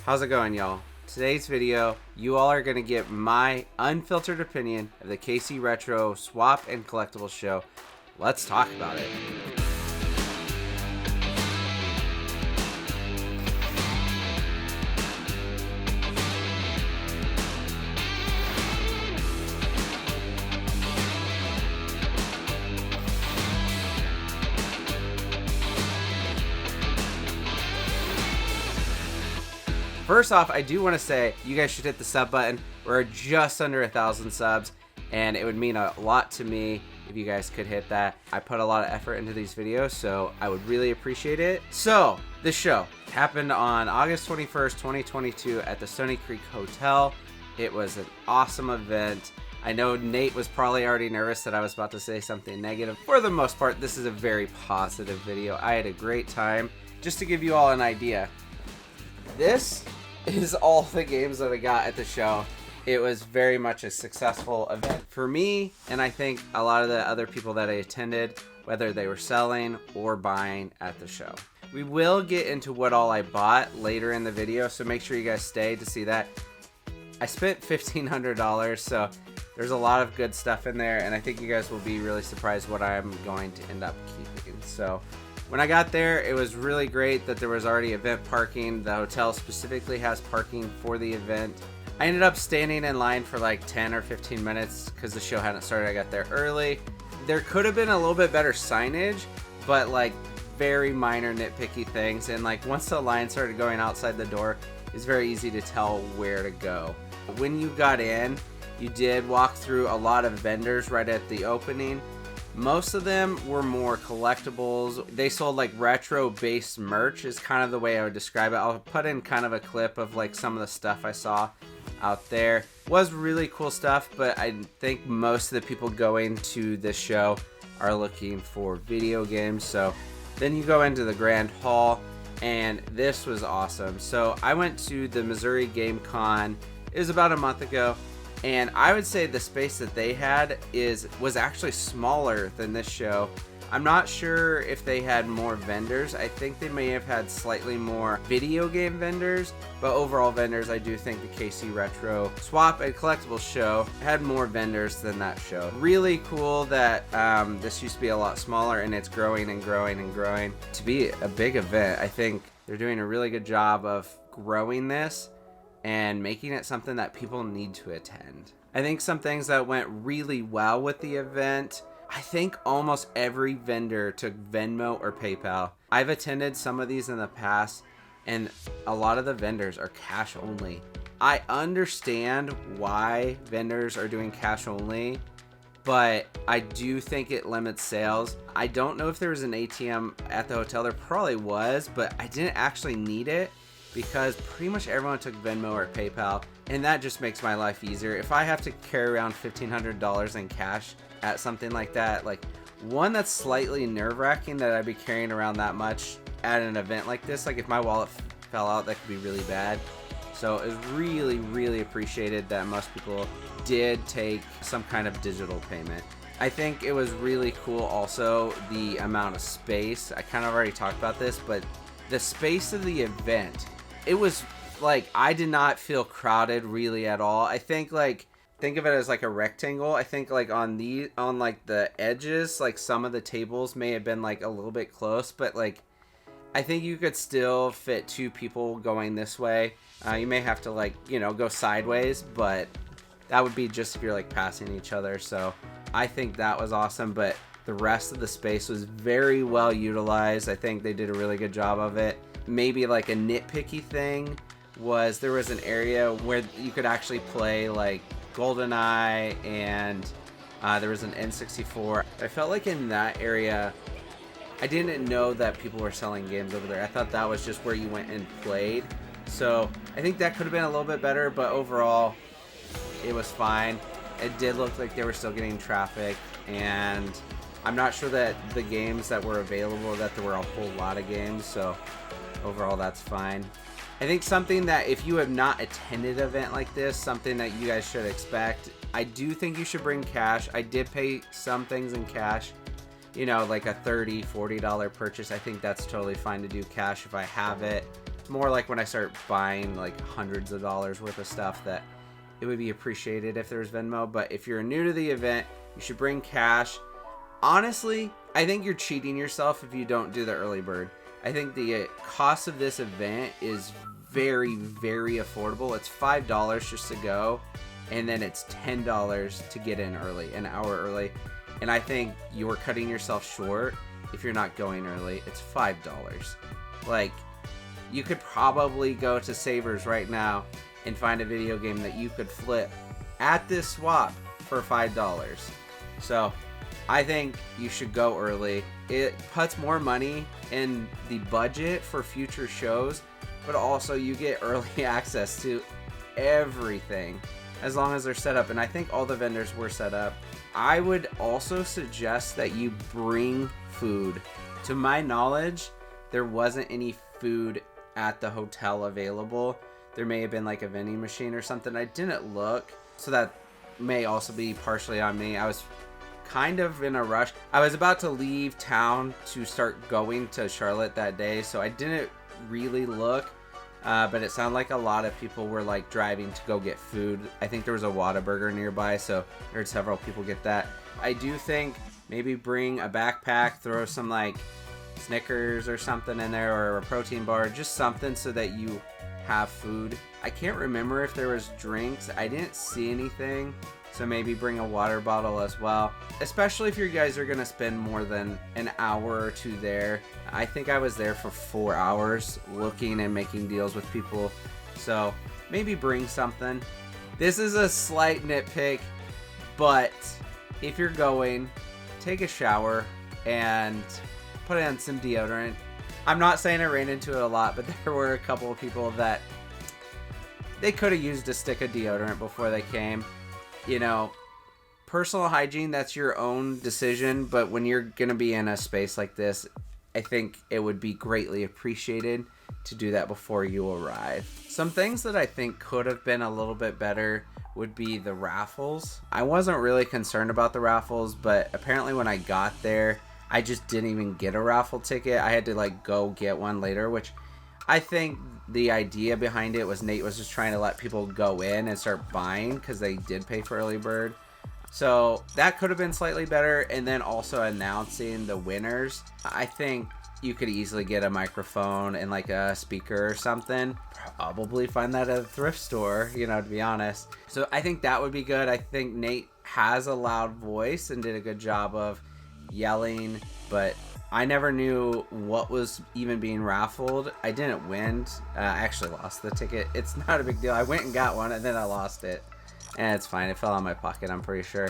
How's it going, y'all? Today's video, you all are going to get my unfiltered opinion of the KC Retro Swap and Collectibles show. Let's talk about it. First off, I do want to say you guys should hit the sub button. We're just under 1,000 subs, and it would mean a lot to me if you guys could hit that. I put a lot of effort into these videos, so I would really appreciate it. So, this show happened on August 21st, 2022 at the Stony Creek Hotel. It was an awesome event. I know Nate was probably already nervous that I was about to say something negative. For the most part, this is a very positive video. I had a great time. Just to give you all an idea, this is all the games that I got at the show. It was very much a successful event for me, and I think a lot of the other people that I attended, whether they were selling or buying at the show. We will get into what all I bought later in the video, so make sure you guys stay to see that. I spent $1,500, so there's a lot of good stuff in there, and I think you guys will be really surprised what I'm going to end up keeping. So when I got there, it was really great that there was already event parking. The hotel specifically has parking for the event. I ended up standing in line for like 10 or 15 minutes because the show hadn't started. I got there early. There could have been a little bit better signage, but like very minor nitpicky things. And like once the line started going outside the door, it's very easy to tell where to go. When you got in, you did walk through a lot of vendors right at the opening. Most of them were more collectibles. They sold like retro-based merch is kind of the way I would describe it. I'll put in kind of a clip of like some of the stuff I saw out there. It was really cool stuff, but I think most of the people going to this show are looking for video games. So then you go into the Grand Hall, and this was awesome. So I went to the Missouri Game Con. It was about a month ago. And I would say the space that they had was actually smaller than this show. I'm not sure if they had more vendors. I think they may have had slightly more video game vendors, but overall vendors, I do think the KC Retro Swap and Collectibles show had more vendors than that show. Really cool that this used to be a lot smaller, and it's growing and growing and growing to be a big event. I think they're doing a really good job of growing this and making it something that people need to attend. I think some things that went really well with the event, I think almost every vendor took Venmo or PayPal. I've attended some of these in the past, and a lot of the vendors are cash only. I understand why vendors are doing cash only, but I do think it limits sales. I don't know if there was an ATM at the hotel. There probably was, but I didn't actually need it, because pretty much everyone took Venmo or PayPal, and that just makes my life easier. If I have to carry around $1,500 in cash at something like that, like one that's slightly nerve-wracking that I'd be carrying around that much at an event like this, like if my wallet fell out, that could be really bad. So it was really, really appreciated that most people did take some kind of digital payment. I think it was really cool also the amount of space. I kind of already talked about this, but the space of the event, it was like I did not feel crowded really at all. I think think of it as like a rectangle. I think like on like the edges, like some of the tables may have been like a little bit close, but like I think you could still fit two people going this way. You may have to like, you know, go sideways, but that would be just if you're like passing each other. So I think that was awesome, but the rest of the space was very well utilized. I think they did a really good job of it. Maybe like a nitpicky thing was there was an area where you could actually play like GoldenEye, and there was an N64. I felt like in that area, I didn't know that people were selling games over there. I thought that was just where you went and played. So I think that could have been a little bit better, but overall, it was fine. It did look like they were still getting traffic, and I'm not sure that the games that were available, that there were a whole lot of games, so overall that's fine. I think something that if you have not attended an event like this, something that you guys should expect, I do think you should bring cash. I did pay some things in cash, you know, like a $30, $40 purchase. I think that's totally fine to do cash if I have it. It's more like when I start buying like hundreds of dollars worth of stuff that it would be appreciated if there's Venmo. But if you're new to the event, you should bring cash. Honestly, I think you're cheating yourself if you don't do the early bird. I think the cost of this event is very, very affordable. It's $5 just to go, and then it's $10 to get in early, an hour early. And I think you're cutting yourself short if you're not going early. It's $5. Like, you could probably go to Savers right now and find a video game that you could flip at this swap for $5. So I think you should go early. It puts more money in the budget for future shows, but also you get early access to everything as long as they're set up. And I think all the vendors were set up. I would also suggest that you bring food. To my knowledge, there wasn't any food at the hotel available. There may have been like a vending machine or something. I didn't look, so that may also be partially on me. I was kind of in a rush. I was about to leave town to start going to Charlotte that day, so I didn't really look, but it sounded like a lot of people were like driving to go get food. I think there was a Whataburger nearby, so I heard several people get that. I do think maybe bring a backpack, throw some like Snickers or something in there, or a protein bar, just something so that you have food. I can't remember if there was drinks. I didn't see anything, so maybe bring a water bottle as well, especially if you guys are gonna spend more than an hour or two there. I think I was there for 4 hours looking and making deals with people, so maybe bring something. This is a slight nitpick, but if you're going, take a shower and put on some deodorant. I'm not saying I ran into it a lot, but there were a couple of people that they could have used a stick of deodorant before they came. You know, personal hygiene, that's your own decision, but when you're going to be in a space like this, I think it would be greatly appreciated to do that before you arrive. Some things that I think could have been a little bit better would be the raffles. I wasn't really concerned about the raffles, but apparently when I got there, I just didn't even get a raffle ticket. I had to like go get one later, which I think the idea behind it was Nate was just trying to let people go in and start buying because they did pay for early bird. So that could have been slightly better. And then also announcing the winners. I think you could easily get a microphone and like a speaker or something. Probably find that at a thrift store, you know, to be honest. So I think that would be good. I think Nate has a loud voice and did a good job of yelling, but I never knew what was even being raffled. I didn't win. I actually lost the ticket. It's not a big deal. I went and got one and then I lost it. And it's fine. It fell out of my pocket, I'm pretty sure.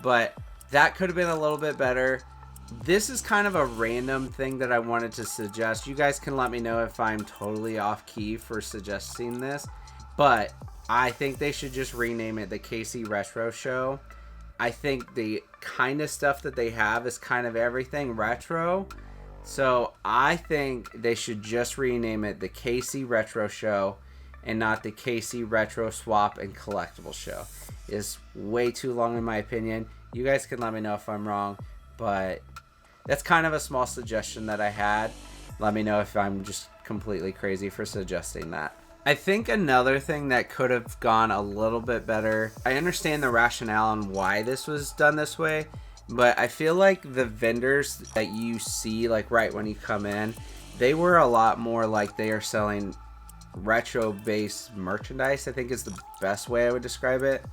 But that could have been a little bit better. This is kind of a random thing that I wanted to suggest. You guys can let me know if I'm totally off key for suggesting this. But I think they should just rename it the KC Retro Show. I think the kind of stuff that they have is kind of everything retro. So I think they should just rename it the KC Retro Show and not the KC Retro Swap and Collectible Show. It's way too long in my opinion. You guys can let me know if I'm wrong, but that's kind of a small suggestion that I had. Let me know if I'm just completely crazy for suggesting that. I think another thing that could have gone a little bit better, I understand the rationale on why this was done this way, but I feel like the vendors that you see like right when you come in, they were a lot more like they are selling retro-based merchandise, I think is the best way I would describe it.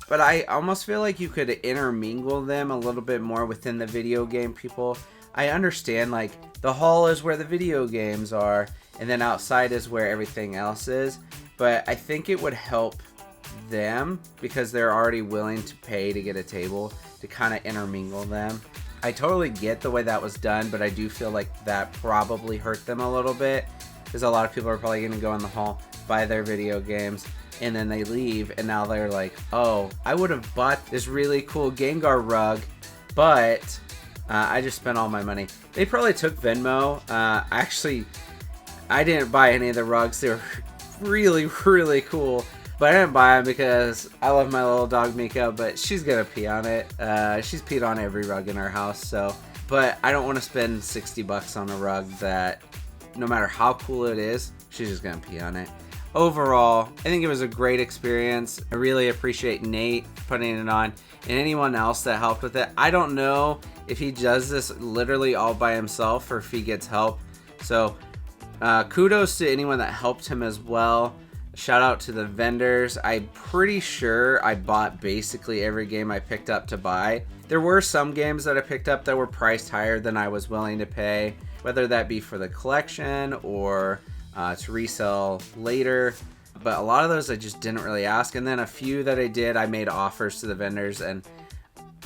But I almost feel like you could intermingle them a little bit more within the video game people. I understand like the hall is where the video games are, and then outside is where everything else is. But I think it would help them because they're already willing to pay to get a table to kind of intermingle them. I totally get the way that was done, but I do feel like that probably hurt them a little bit because a lot of people are probably going to go in the hall, buy their video games, and then they leave, and now they're like, oh, I would have bought this really cool Gengar rug, but I just spent all my money. They probably took Venmo. Actually, I didn't buy any of the rugs. They were really, really cool. But I didn't buy them because I love my little dog Mika, but she's going to pee on it. She's peed on every rug in our house. So, but I don't want to spend $60 on a rug that, no matter how cool it is, She's just gonna pee on it. Overall, I think it was a great experience. I really appreciate Nate putting it on and anyone else that helped with it. I don't know if he does this literally all by himself or if he gets help. So kudos to anyone that helped him as well. Shout out to the vendors. I'm pretty sure I bought basically every game I picked up to buy. There were some games that I picked up that were priced higher than I was willing to pay, whether that be for the collection or to resell later. But a lot of those I just didn't really ask. And then a few that I did, I made offers to the vendors, and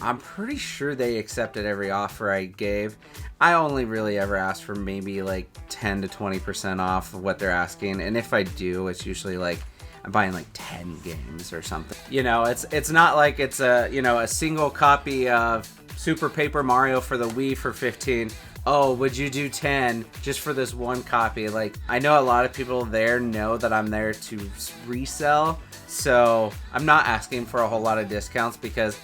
I'm pretty sure they accepted every offer I gave. I only really ever ask for maybe like 10 to 20% off of what they're asking. And if I do, it's usually like I'm buying like 10 games or something. You know, it's not like it's a, you know, a single copy of Super Paper Mario for the Wii for 15. Oh, would you do 10 just for this one copy? Like, I know a lot of people there know that I'm there to resell, so I'm not asking for a whole lot of discounts because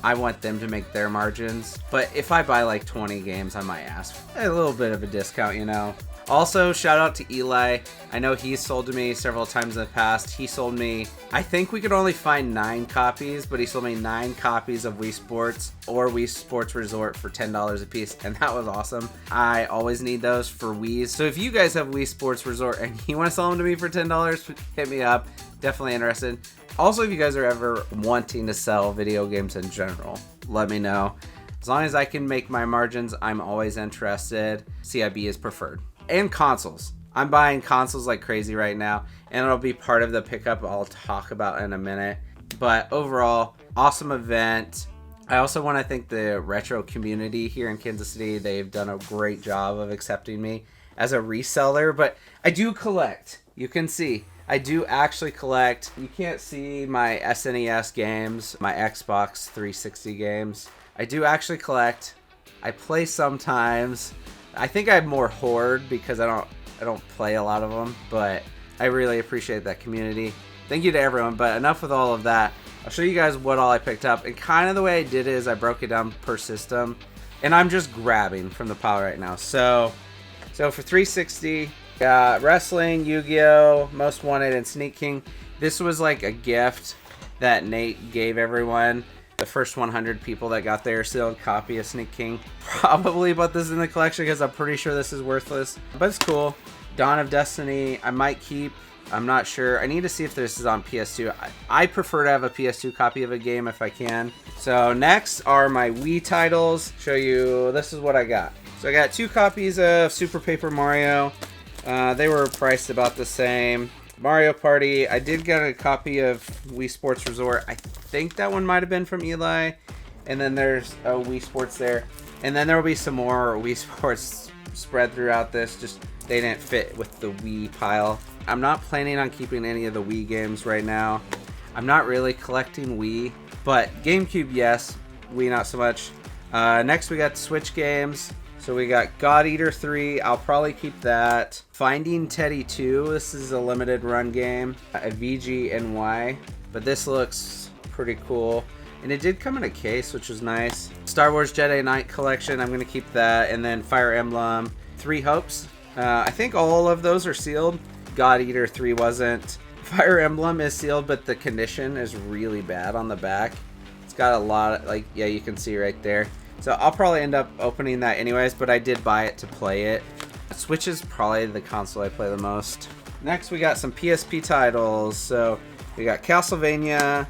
I want them to make their margins. But if I buy like 20 games, I might ask a little bit of a discount, you know. Also, shout out to Eli. I know he's sold to me several times in the past. He sold me, I think we could only find 9 copies, but he sold me 9 copies of Wii Sports or Wii Sports Resort for $10 a piece, and that was awesome. I always need those for Wii's. So if you guys have Wii Sports Resort and you want to sell them to me for $10, hit me up. Definitely interested. Also, if you guys are ever wanting to sell video games in general, let me know. As long as I can make my margins, I'm always interested. CIB is preferred. And consoles. I'm buying consoles like crazy right now, and it'll be part of the pickup I'll talk about in a minute. But overall, awesome event. I also want to thank the retro community here in Kansas City. They've done a great job of accepting me as a reseller, but I do collect. You can see. I do actually collect. You can't see my SNES games, my Xbox 360 games. I do actually collect. I play sometimes. I think I more hoard because I don't play a lot of them, but I really appreciate that community. Thank you to everyone, but enough with all of that. I'll show you guys what all I picked up, and kind of the way I did it is I broke it down per system, and I'm just grabbing from the pile right now. So for 360, got Wrestling, Yu-Gi-Oh!, Most Wanted, and Sneak King. This was like a gift that Nate gave everyone. The first 100 people that got their sealed copy of Sneak King probably put this in the collection because I'm pretty sure this is worthless, but it's cool. Dawn of Destiny, I might keep. I'm not sure. I need to see if this is on PS2. I prefer to have a PS2 copy of a game if I can. So next are my Wii titles. Show you, this is what I got. So I got 2 copies of Super Paper Mario. They were priced about the same. Mario Party, I did get a copy of Wii Sports Resort. I think that one might have been from Eli. And then there's a Wii Sports there. And then there will be some more Wii Sports spread throughout this. Just they didn't fit with the Wii pile. I'm not planning on keeping any of the Wii games right now. I'm not really collecting Wii. But GameCube, yes. Wii, not so much. Next, we got Switch games. So we got God Eater 3, I'll probably keep that. Finding Teddy 2, this is a limited run game. A VGNY, but this looks pretty cool. And it did come in a case, which was nice. Star Wars Jedi Knight Collection, I'm gonna keep that. And then Fire Emblem, 3 Hopes. I think all of those are sealed. God Eater 3 wasn't. Fire Emblem is sealed, but the condition is really bad on the back. It's got a lot of, like, yeah, you can see right there. So I'll probably end up opening that anyways, but I did buy it to play it. Switch is probably the console I play the most. Next, we got some PSP titles. So we got Castlevania,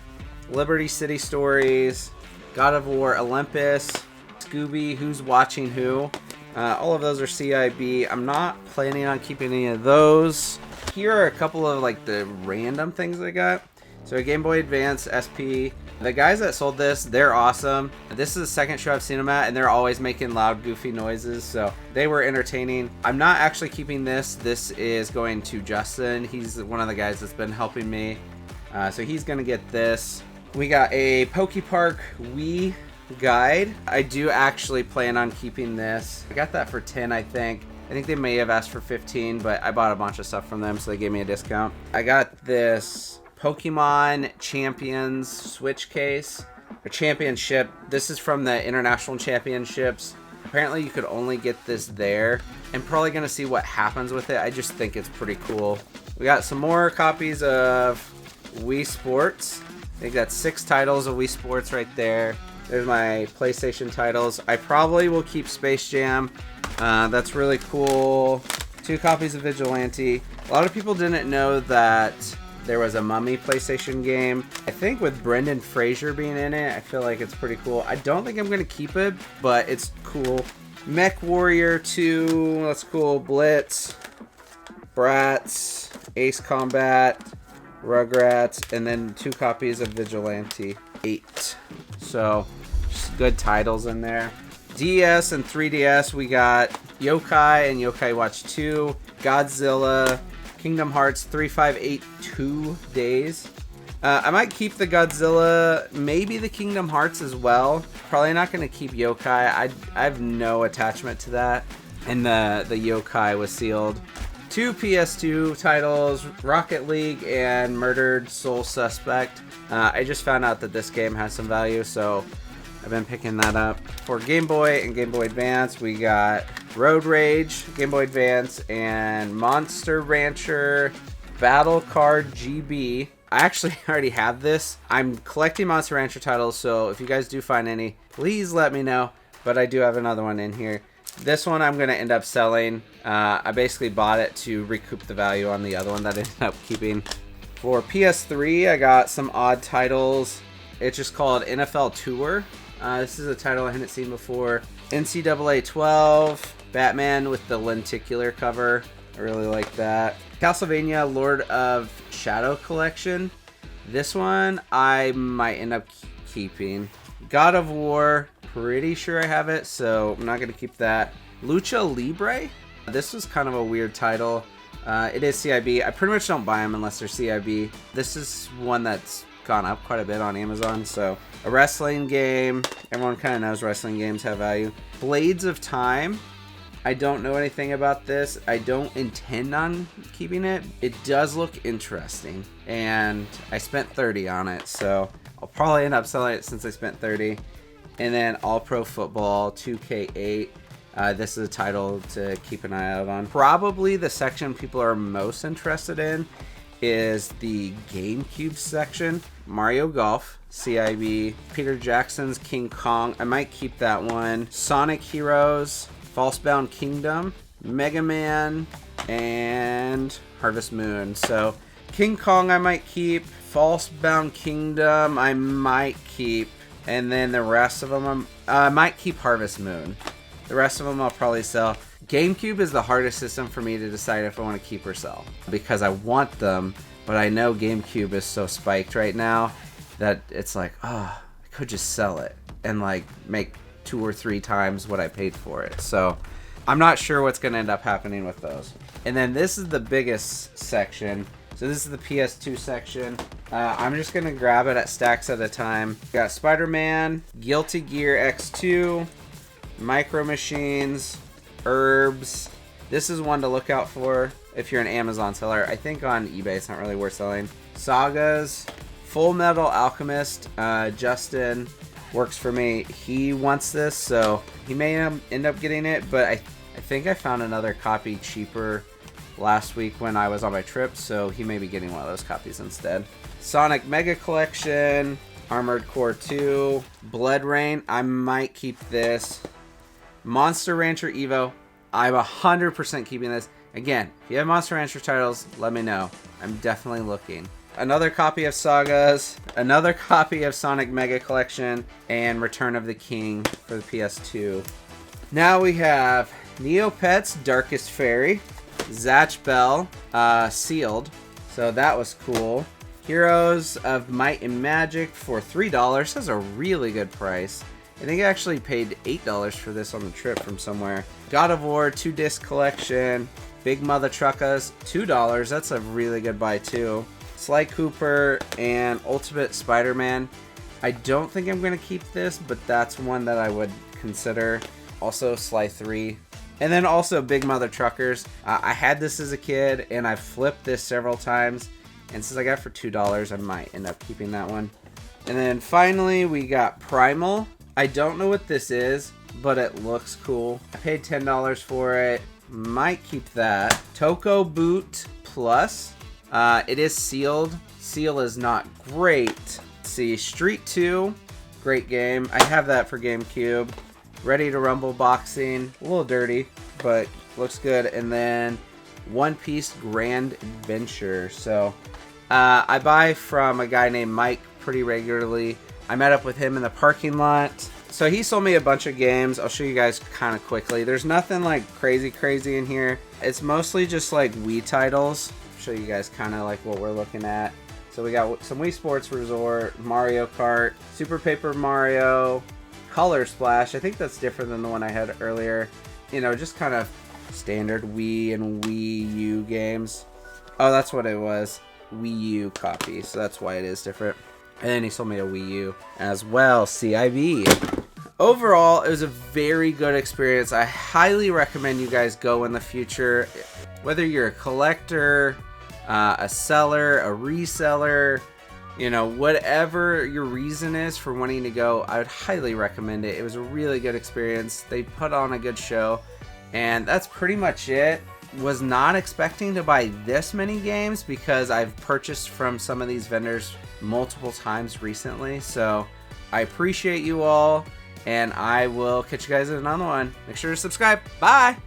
Liberty City Stories, God of War Olympus, Scooby, Who's Watching Who. All of those are CIB. I'm not planning on keeping any of those. Here are a couple of like the random things I got. So a Game Boy Advance SP. The guys that sold this, they're awesome. This is the second show I've seen them at, and they're always making loud, goofy noises, so they were entertaining. I'm not actually keeping this. This is going to Justin. He's one of the guys that's been helping me, so he's gonna get this. We got a PokePark Wii guide. I do actually plan on keeping this. I got that for 10, I think. I think they may have asked for 15, but I bought a bunch of stuff from them, so they gave me a discount. I got this Pokemon Champions Switch case, or Championship. This is from the International Championships. Apparently you could only get this there. I'm probably going to see what happens with it. I just think it's pretty cool. We got some more copies of Wii Sports. I think that's 6 titles of Wii Sports right there. There's my PlayStation titles. I probably will keep Space Jam. That's really cool. 2 copies of Vigilante. A lot of people didn't know that there was a Mummy PlayStation game. I think with Brendan Fraser being in it, I feel like it's pretty cool. I don't think I'm going to keep it, but it's cool. Mech Warrior 2, that's cool. Blitz, Bratz, Ace Combat, Rugrats, and then 2 copies of Vigilante 8. So, just good titles in there. DS and 3DS, we got Yokai and Yokai Watch 2, Godzilla, Kingdom Hearts 3582 Days. I might keep the Godzilla, maybe the Kingdom Hearts as well. Probably not going to keep Yokai. I have no attachment to that. And the Yokai was sealed. 2 PS2 titles, Rocket League and Murdered Soul Suspect. I just found out that this game has some value, so I've been picking that up. For Game Boy and Game Boy Advance, we got Road Rage, Game Boy Advance, and Monster Rancher Battle Card GB. I actually already have this. I'm collecting Monster Rancher titles, so if you guys do find any, please let me know. But I do have another one in here. This one I'm going to end up selling. I basically bought it to recoup the value on the other one that I ended up keeping. For PS3, I got some odd titles. It's just called NFL Tour. This is a title I hadn't seen before. NCAA 12, Batman with the lenticular cover. I really like that. Castlevania Lord of Shadow Collection. This one I might end up keeping. God of War, pretty sure I have it, so I'm not going to keep that. Lucha Libre. This was kind of a weird title. It is CIB. I pretty much don't buy them unless they're CIB. This is one that's gone up quite a bit on Amazon, so a wrestling game. Everyone kind of knows wrestling games have value. Blades of Time. I don't know anything about this. I don't intend on keeping it. It does look interesting, and I spent 30 on it, so I'll probably end up selling it since I spent 30. And then All Pro Football 2K8. This is a title to keep an eye out on. Probably the section people are most interested in is the GameCube section. Mario Golf, CIB, Peter Jackson's King Kong. I might keep that one. Sonic Heroes, Falsebound Kingdom, Mega Man, and Harvest Moon. So King Kong I might keep. Falsebound Kingdom I might keep. And then the rest of them I might keep Harvest Moon. The rest of them I'll probably sell. GameCube is the hardest system for me to decide if I want to keep or sell, because I want them, but I know GameCube is so spiked right now that it's like, oh, I could just sell it and like make 2 or 3 times what I paid for it. So I'm not sure what's going to end up happening with those. And then this is the biggest section. So this is the PS2 section. I'm just going to grab it at stacks at a time. Got Spider-Man, Guilty Gear X2, Micro Machines, Herbs. This is one to look out for if you're an Amazon seller. I think on eBay it's not really worth selling. Sagas, Full Metal Alchemist. Justin works for me. He wants this, so he may end up getting it, but I think I found another copy cheaper last week when I was on my trip, so he may be getting one of those copies instead. Sonic Mega Collection, Armored Core 2, Blood Rain. I might keep this. Monster Rancher Evo. I'm 100% keeping this. Again, if you have Monster Rancher titles, let me know. I'm definitely looking. Another copy of Sagas, another copy of Sonic Mega Collection, and Return of the King for the PS2. Now we have Neopets Darkest Fairy, Zatch Bell, sealed, so that was cool. Heroes of Might and Magic for $3. That's a really good price. I think I actually paid $8 for this on the trip from somewhere. God of War 2-disc collection. Big Mother Truckas, $2. That's a really good buy too. Sly Cooper and Ultimate Spider-Man. I don't think I'm going to keep this, but that's one that I would consider. Also Sly 3. And then also Big Mother Truckers. I had this as a kid, and I've flipped this several times. And since I got it for $2, I might end up keeping that one. And then finally, we got Primal. I don't know what this is. but it looks cool. I paid $10 for it. Might keep that. Toko Boot Plus. It is sealed. Seal is not great. Let's see, Street 2. Great game. I have that for GameCube. Ready to Rumble Boxing. A little dirty, but looks good. And then One Piece Grand Adventure. So I buy from a guy named Mike pretty regularly. I met up with him in the parking lot. So he sold me a bunch of games. I'll show you guys kind of quickly. There's nothing like crazy in here. It's mostly just like Wii titles. I'll show you guys kind of like what we're looking at. So we got some Wii Sports Resort, Mario Kart, Super Paper Mario, Color Splash. I think that's different than the one I had earlier. You know, just kind of standard Wii and Wii U games. Oh, that's what it was. Wii U copy. So that's why it is different. And then he sold me a Wii U as well, CIB. Overall, it was a very good experience. I highly recommend you guys go in the future. Whether you're a collector, a seller, a reseller, you know, whatever your reason is for wanting to go, I would highly recommend it. It was a really good experience. They put on a good show. And that's pretty much it. Was not expecting to buy this many games because I've purchased from some of these vendors multiple times recently. So I appreciate you all, and I will catch you guys in another one. Make sure to subscribe. Bye!